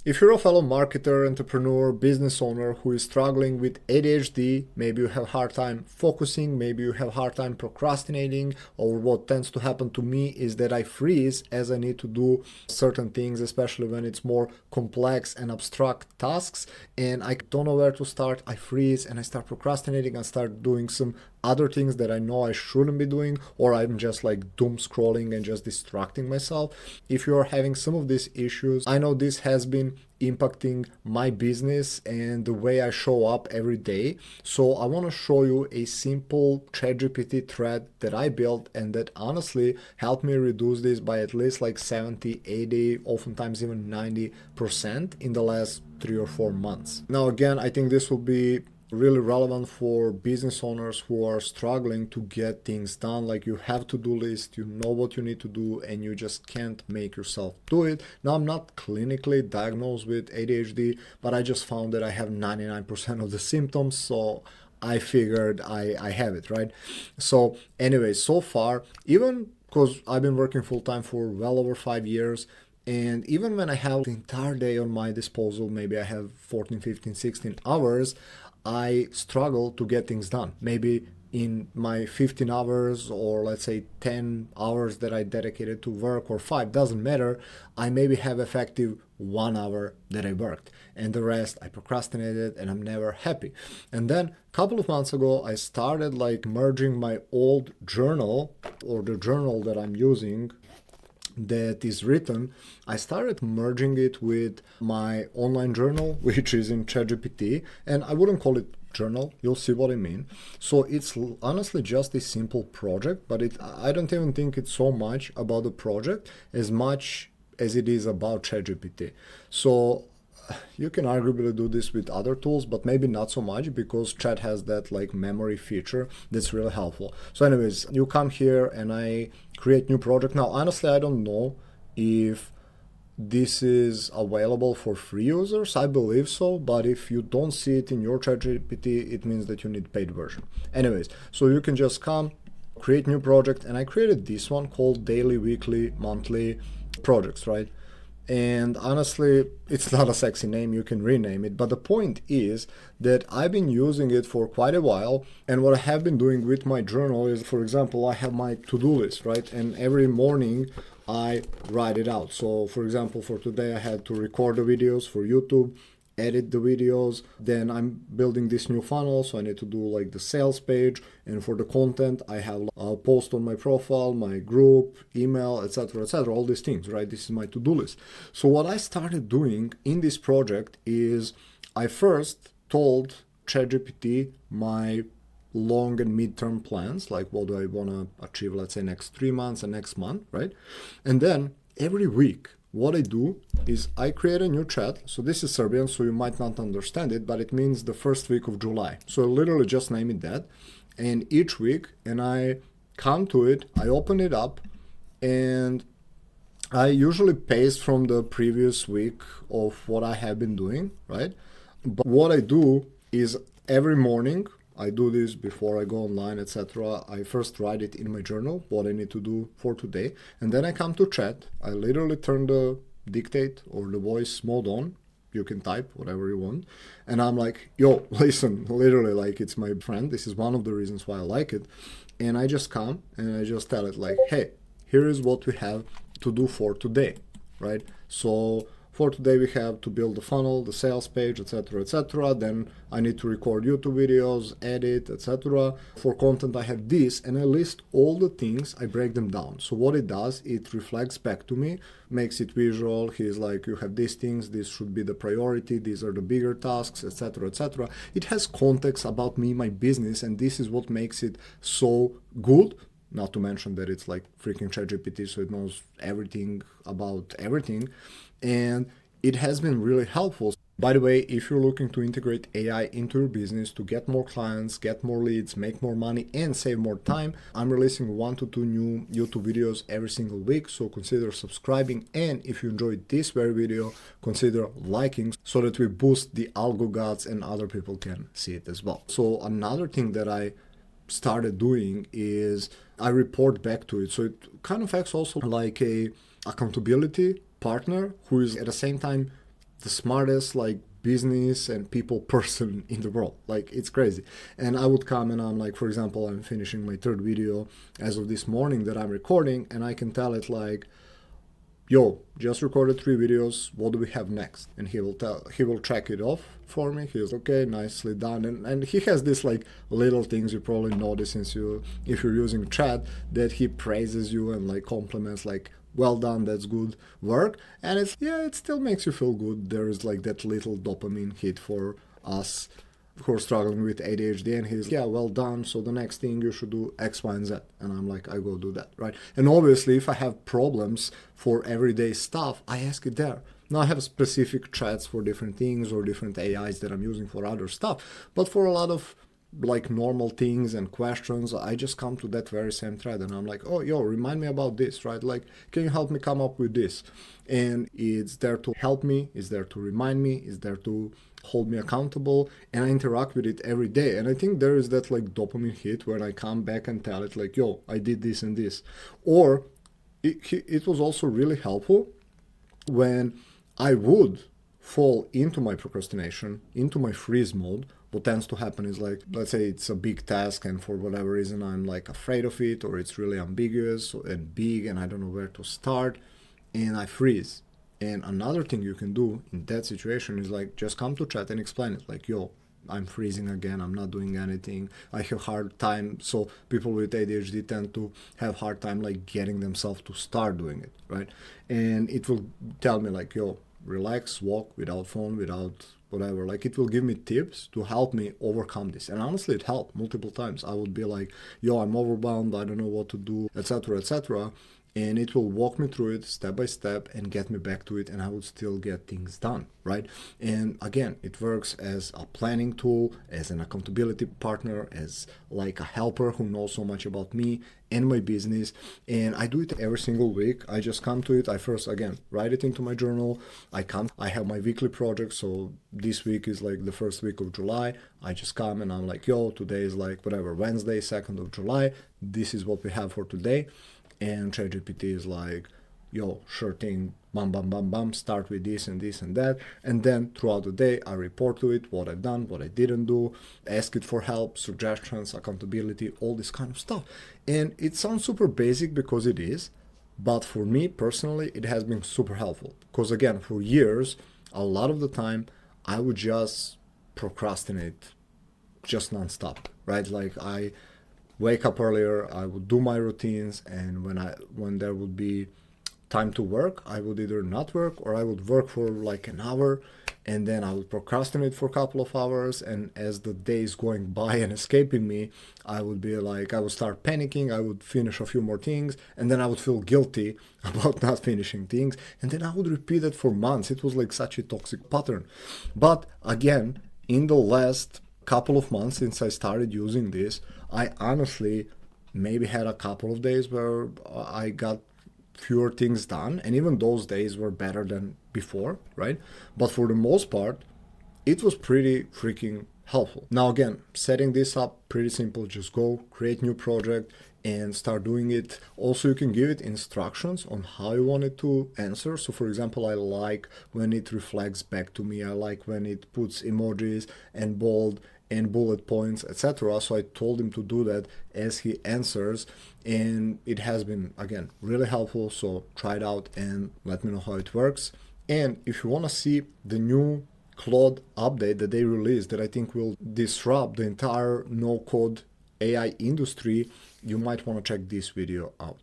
If you're a fellow marketer, entrepreneur, business owner who is struggling with ADHD, maybe you have a hard time focusing, maybe you have a hard time procrastinating, or what tends to happen to me is that I freeze as I need to do certain things, especially when it's more complex and abstract tasks, and I don't know where to start, I freeze and I start procrastinating and start doing some other things that I know I shouldn't be doing, or I'm just like doom scrolling and just distracting myself. If you're having some of these issues, I know this has been impacting my business and the way I show up every day. So I want to show you a simple ChatGPT thread that I built and that honestly helped me reduce this by at least like 70, 80, oftentimes even 90% in the last 3 or 4 months. Now again, I think this will be really relevant for business owners who are struggling to get things done. Like, you have to-do list, you know what you need to do, and you just can't make yourself do it. Now, I'm not clinically diagnosed with ADHD, but I just found that I have 99% of the symptoms, so I figured I have it, right? So anyway, so far, even because I've been working full-time for well over 5 years, and even when I have the entire day on my disposal, maybe I have 14, 15, 16 hours, I struggle to get things done. Maybe in my 15 hours, or let's say 10 hours that I dedicated to work, or 5, doesn't matter, I maybe have effective 1 hour that I worked, and the rest I procrastinated and I'm never happy. And then a couple of months ago, I started like merging my old journal, or the journal that I'm using that is written, I started merging it with my online journal, which is in ChatGPT, and I wouldn't call it journal, you'll see what I mean. So it's honestly just a simple project, but I don't even think it's so much about the project as much as it is about ChatGPT. So you can arguably do this with other tools, but maybe not so much, because Chat has that like memory feature that's really helpful. So anyways, you come here and I create new project. Now honestly, I don't know if this is available for free users. I believe so, but if you don't see it in your ChatGPT, it means that you need paid version. Anyways, so you can just come, create new project, and I created this one called daily, weekly, monthly projects, right? And honestly, it's not a sexy name, you can rename it. But the point is that I've been using it for quite a while. And what I have been doing with my journal is, for example, I have my to-do list, right? And every morning I write it out. So for example, for today, I had to record the videos for YouTube, edit the videos, then I'm building this new funnel, so I need to do like the sales page, and for the content I have a post on my profile, my group, email, etc., all these things, right? This is my to-do list. So what I started doing in this project is I first told ChatGPT my long and midterm plans, like what do I want to achieve, let's say next 3 months and next month, right? And then every week what I do is I create a new chat. So this is Serbian, so you might not understand it, but it means the first week of July. So I literally just name it that. And each week, and I come to it, I open it up, and I usually paste from the previous week of what I have been doing, right? But what I do is every morning, I do this before I go online, etc. I first write it in my journal, what I need to do for today, and then I come to chat. I literally turn the dictate or the voice mode on. You can type whatever you want, and I'm like, yo, listen, literally, like, it's my friend. This is one of the reasons why I like it. And I just come and I just tell it like, hey, here is what we have to do for today, right? So for today we have to build the funnel, the sales page, etc. Then I need to record YouTube videos, edit, etc. For content I have this, and I list all the things, I break them down. So what it does, it reflects back to me, makes it visual. He's like, you have these things, this should be the priority, these are the bigger tasks, etc. It has context about me, my business, and this is what makes it so good. Not to mention that it's like freaking ChatGPT, so it knows everything about everything. And it has been really helpful. By the way, if you're looking to integrate AI into your business to get more clients, get more leads, make more money, and save more time, I'm releasing 1 to 2 new YouTube videos every single week, so consider subscribing. And if you enjoyed this very video, consider liking, so that we boost the algo gods and other people can see it as well. So another thing that I started doing is I report back to it. So it kind of acts also like a accountability partner who is at the same time the smartest like business and people person in the world. Like it's crazy. And I would come and I'm like, for example, I'm finishing my third video as of this morning that I'm recording, and I can tell it like, yo, just recorded 3 videos, what do we have next? And he will check it off for me. He's okay, nicely done. And he has this like little things you probably notice since if you're using chat, that he praises you and like compliments like, well done, that's good work. And it still makes you feel good. There is like that little dopamine hit for us who are struggling with ADHD, and he's, yeah, well done, so the next thing you should do X, Y, and Z. And I'm like, I go do that, right? And obviously, if I have problems for everyday stuff, I ask it there. Now I have specific chats for different things or different AIs that I'm using for other stuff, but for a lot of like normal things and questions, I just come to that very same thread and I'm like, oh, yo, remind me about this, right? Like, can you help me come up with this? And it's there to help me, it's there to remind me, it's there to hold me accountable, and I interact with it every day. And I think there is that like dopamine hit when I come back and tell it like, yo, I did this and this. Or it was also really helpful when I would fall into my procrastination, into my freeze mode. What tends to happen is like, let's say it's a big task and for whatever reason I'm like afraid of it, or it's really ambiguous and big and I don't know where to start, and I freeze. And another thing you can do in that situation is like just come to chat and explain it like, yo, I'm freezing again, I'm not doing anything, I have hard time. So people with ADHD tend to have hard time like getting themselves to start doing it, right? And it will tell me like, yo, relax, walk without phone, without whatever. Like it will give me tips to help me overcome this. And honestly, it helped multiple times. I would be like, yo, I'm overwhelmed, I don't know what to do, etc., etc. And it will walk me through it step by step and get me back to it, and I would still get things done, right? And again, it works as a planning tool, as an accountability partner, as like a helper who knows so much about me and my business. And I do it every single week. I just come to it. I first, again, write it into my journal. I have my weekly project. So this week is like the first week of July. I just come and I'm like, yo, today is like whatever, Wednesday, 2nd of July. This is what we have for today. And ChatGPT is like, yo, sure thing, bam, bam, bam, bam, start with this and this and that. And then throughout the day, I report to it what I've done, what I didn't do, ask it for help, suggestions, accountability, all this kind of stuff. And it sounds super basic because it is, but for me personally, it has been super helpful. Because again, for years, a lot of the time, I would just procrastinate just nonstop, right? Like I wake up earlier, I would do my routines, and when there would be time to work, I would either not work or I would work for like an hour, and then I would procrastinate for a couple of hours. And as the days going by and escaping me, I would be like, I would start panicking, I would finish a few more things, and then I would feel guilty about not finishing things, and then I would repeat it for months. It was like such a toxic pattern. But again, in the last couple of months since I started using this, I honestly maybe had a couple of days where I got fewer things done, and even those days were better than before, right? But for the most part, it was pretty freaking helpful. Now again, setting this up, pretty simple. Just go create new project and start doing it. Also, you can give it instructions on how you want it to answer. So for example, I like when it reflects back to me. I like when it puts emojis and bold and bullet points, etc. So I told him to do that as he answers, and it has been, again, really helpful. So try it out and let me know how it works. And if you want to see the new Claude update that they released that I think will disrupt the entire no-code AI industry, you might want to check this video out.